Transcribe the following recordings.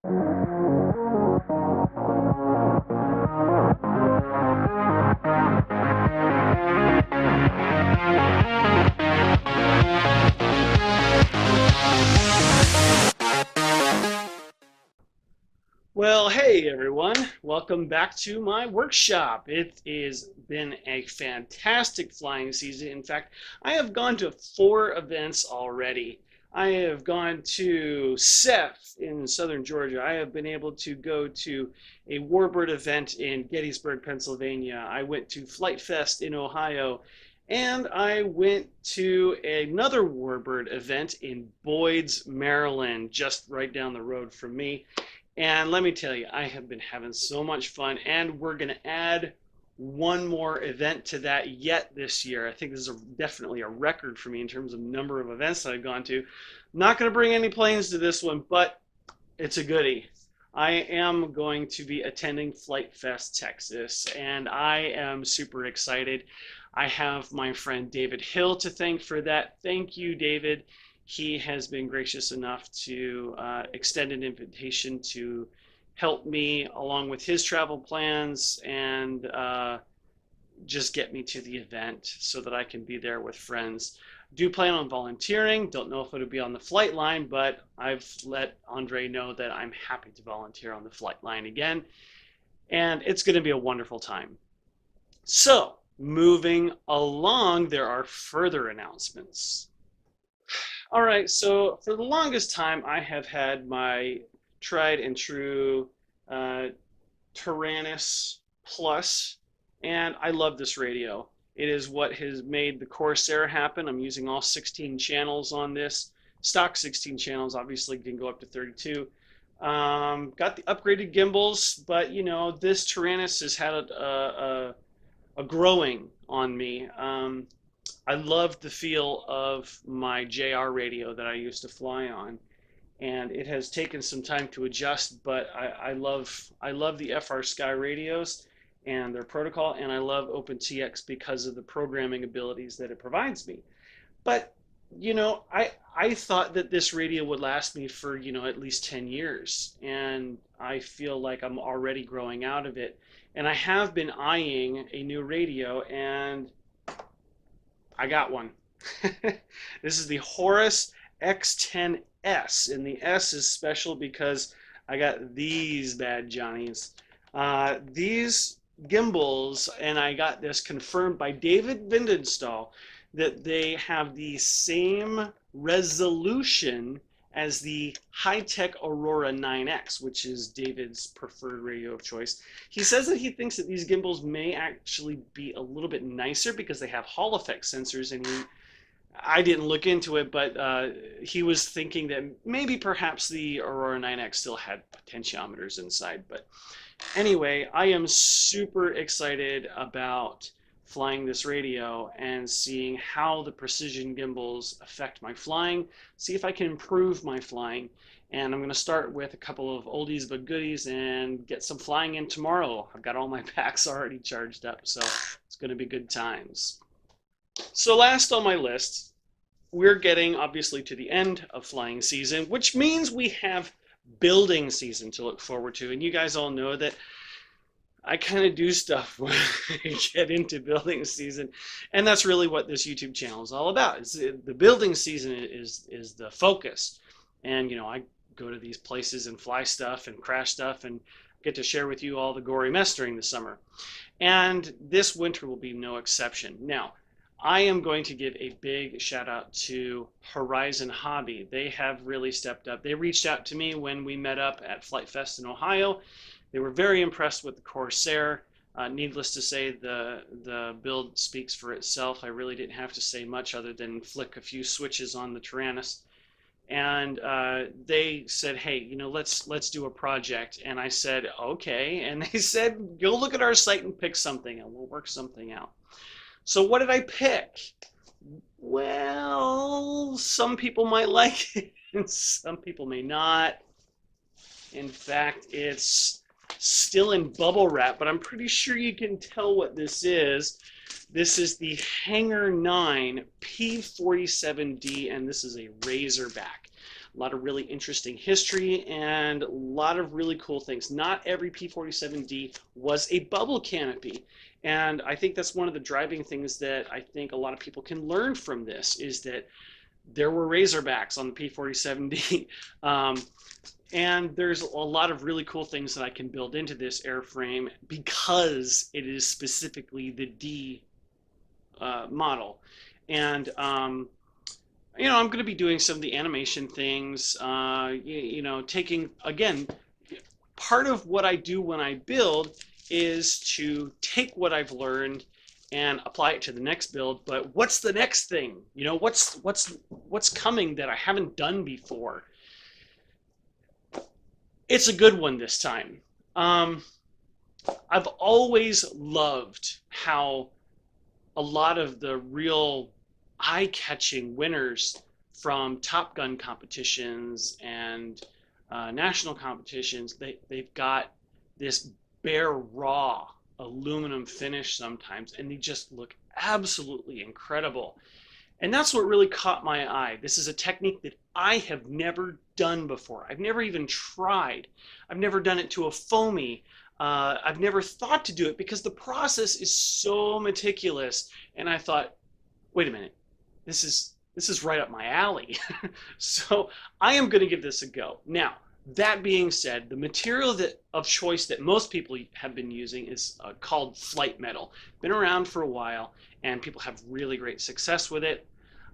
Well, hey everyone, welcome back to my workshop. It has been a fantastic flying season. In fact, I have gone to 4 events already. I have gone to Seth in southern Georgia. I have been able to go to a Warbird event in Gettysburg, Pennsylvania. I went to Flite Fest in Ohio, and I went to another Warbird event in Boyd's, Maryland, just right down the road from me. And let me tell you, I have been having so much fun, and we're going to add one more event to that yet this year. I think this is definitely a record for me in terms of number of events that I've gone to. Not going to bring any planes to this one, but it's a goodie. I am going to be attending Flight Fest Texas, and I am super excited. I have my friend David Hill to thank for that. Thank you, David. He has been gracious enough to extend an invitation to help me along with his travel plans and just get me to the event so that I can be there with friends. Do plan on volunteering. Don't know if it'll be on the flight line, but I've let Andre know that I'm happy to volunteer on the flight line again. And it's going to be a wonderful time. So, moving along, there are further announcements. All right, so for the longest time, I have had my tried and true Tyrannus Plus, and I love this radio. It is what has made the Corsair happen. I'm using all 16 channels on this. Stock 16 channels, obviously can go up to 32. Got the upgraded gimbals, but you know, this Tyrannus has had a growing on me. I love the feel of my JR radio that I used to fly on, and it has taken some time to adjust, but I love the FR Sky radios and their protocol, and I love OpenTX because of the programming abilities that it provides me. But you know, I thought that this radio would last me for, you know, at least 10 years, and I feel like I'm already growing out of it. And I have been eyeing a new radio, and I got one. This is the Horus X10S, and the S is special because I got these bad Johnnies. These gimbals, and I got this confirmed by David Vindenstall, that they have the same resolution as the high-tech Aurora 9X, which is David's preferred radio of choice. He says that he thinks that these gimbals may actually be a little bit nicer because they have Hall effect sensors, and I didn't look into it, but he was thinking that maybe perhaps the Aurora 9X still had potentiometers inside. But anyway, I am super excited about flying this radio and seeing how the precision gimbals affect my flying, see if I can improve my flying. And I'm going to start with a couple of oldies but goodies and get some flying in tomorrow. I've got all my packs already charged up, so it's going to be good times. So last on my list, we're getting obviously to the end of flying season, which means we have building season to look forward to. And you guys all know that I kind of do stuff when I get into building season, and that's really what this YouTube channel is all about. The building season is the focus, and you know, I go to these places and fly stuff and crash stuff and get to share with you all the gory mess during the summer, and this winter will be no exception. Now, I am going to give a big shout out to Horizon Hobby. They have really stepped up. They reached out to me when we met up at Flight Fest in Ohio. They were very impressed with the Corsair. Needless to say, the build speaks for itself. I really didn't have to say much other than flick a few switches on the Tyrannus. And they said, hey, you know, let's do a project. And I said, okay. And they said, go look at our site and pick something, and we'll work something out. So what did I pick? Well, some people might like it, and some people may not. In fact, it's still in bubble wrap, but I'm pretty sure you can tell what this is. This is the Hangar 9 P47D, and this is a Razorback. a lot of really interesting history, and a lot of really cool things. Not every P-47D was a bubble canopy. And I think that's one of the driving things that I think a lot of people can learn from this, is that there were Razorbacks on the P-47D. And there's a lot of really cool things that I can build into this airframe because it is specifically the D model. And you know, I'm going to be doing some of the animation things, you know, taking, again, part of what I do when I build is to take what I've learned and apply it to the next build. But what's the next thing? You know, what's coming that I haven't done before? It's a good one this time. I've always loved how a lot of the real eye-catching winners from Top Gun competitions and national competitions, they've got this bare raw aluminum finish sometimes, and they just look absolutely incredible. And that's what really caught my eye. This is a technique that I have never done before. I've never even tried. I've never done it to a foamy. I've never thought to do it because the process is so meticulous. And I thought, wait a minute, this is right up my alley. So I am going to give this a go. Now, that being said, the material of choice that most people have been using is called Flite metal. Been around for a while, and people have really great success with it.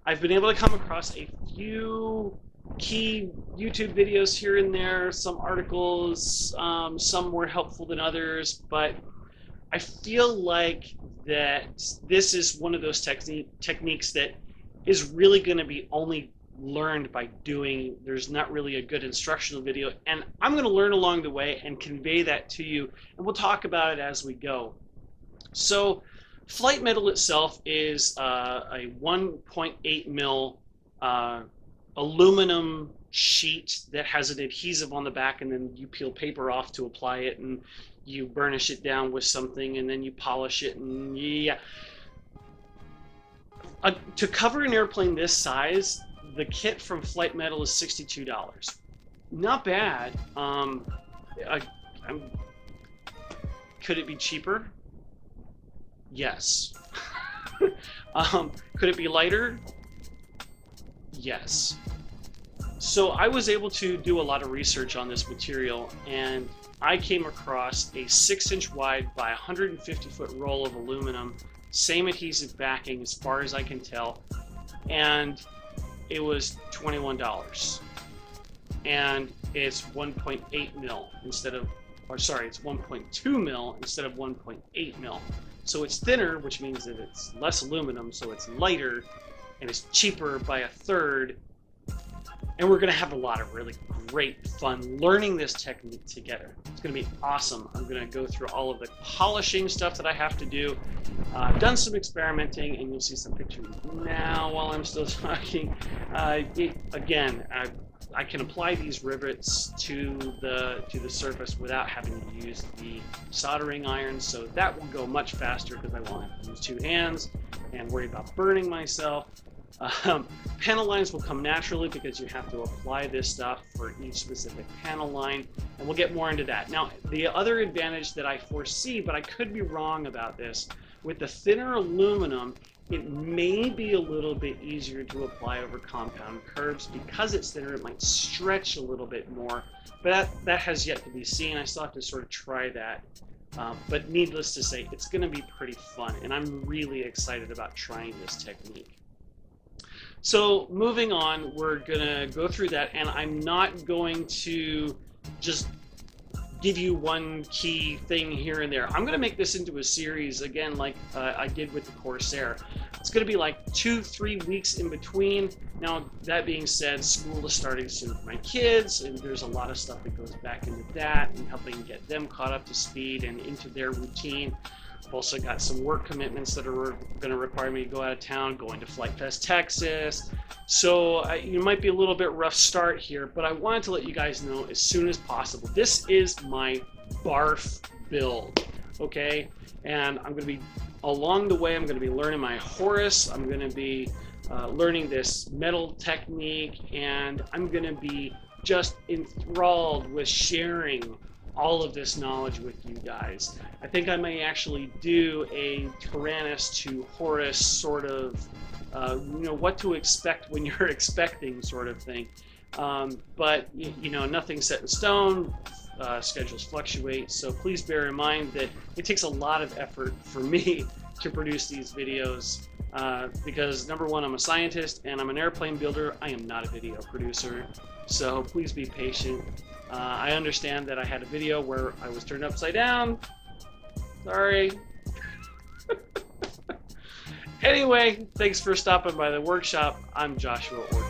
I've been able to come across a few key YouTube videos here and there, some articles, some more helpful than others, but I feel like that this is one of those techniques that is really going to be only learned by doing. There's not really a good instructional video, and I'm going to learn along the way and convey that to you, and we'll talk about it as we go. So Flite metal itself is a 1.8 mil aluminum sheet that has an adhesive on the back, and then you peel paper off to apply it, and you burnish it down with something, and then you polish it, and yeah. To cover an airplane this size, the kit from Flite metal is $62. Not bad. Could it be cheaper? Yes. Could it be lighter? Yes. So I was able to do a lot of research on this material, and I came across a 6-inch wide by 150-foot roll of aluminum, same adhesive backing as far as I can tell, and it was $21. And it's 1.8 mil instead of, or sorry, it's 1.2 mil instead of 1.8 mil. So it's thinner, which means that it's less aluminum, so it's lighter, and it's cheaper by a third. And we're going to have a lot of really great fun learning this technique together. It's going to be awesome. I'm going to go through all of the polishing stuff that I have to do. I've done some experimenting, and you'll see some pictures now while I'm still talking. Again, I can apply these rivets to the surface without having to use the soldering iron, so that will go much faster because I won't have to use 2 hands and worry about burning myself. Panel lines will come naturally because you have to apply this stuff for each specific panel line, and we'll get more into that. Now, the other advantage that I foresee, but I could be wrong about this, with the thinner aluminum, it may be a little bit easier to apply over compound curves. Because it's thinner, it might stretch a little bit more, but that has yet to be seen. I still have to sort of try that. But needless to say, it's going to be pretty fun, and I'm really excited about trying this technique. So moving on, we're going to go through that, and I'm not going to just give you one key thing here and there. I'm going to make this into a series, again, like I did with the Corsair. It's going to be like 2-3 weeks in between. Now, that being said, school is starting soon for my kids, and there's a lot of stuff that goes back into that and helping get them caught up to speed and into their routine. I've also got some work commitments that are going to require me to go out of town, going to Flite Fest, Texas. So you might be a little bit rough start here, but I wanted to let you guys know as soon as possible. This is my barf build, okay? And I'm going to be, along the way, I'm going to be learning my Horus. I'm going to be learning this metal technique, and I'm going to be just enthralled with sharing all of this knowledge with you guys. I think I may actually do a Tyrannus to Horus sort of, what to expect when you're expecting sort of thing. But nothing's set in stone. Schedules fluctuate, so please bear in mind that it takes a lot of effort for me to produce these videos, because number one, I'm a scientist and I'm an airplane builder. I am not a video producer, so please be patient. I understand that I had a video where I was turned upside down. Sorry. Anyway, thanks for stopping by the workshop. I'm Joshua Orton.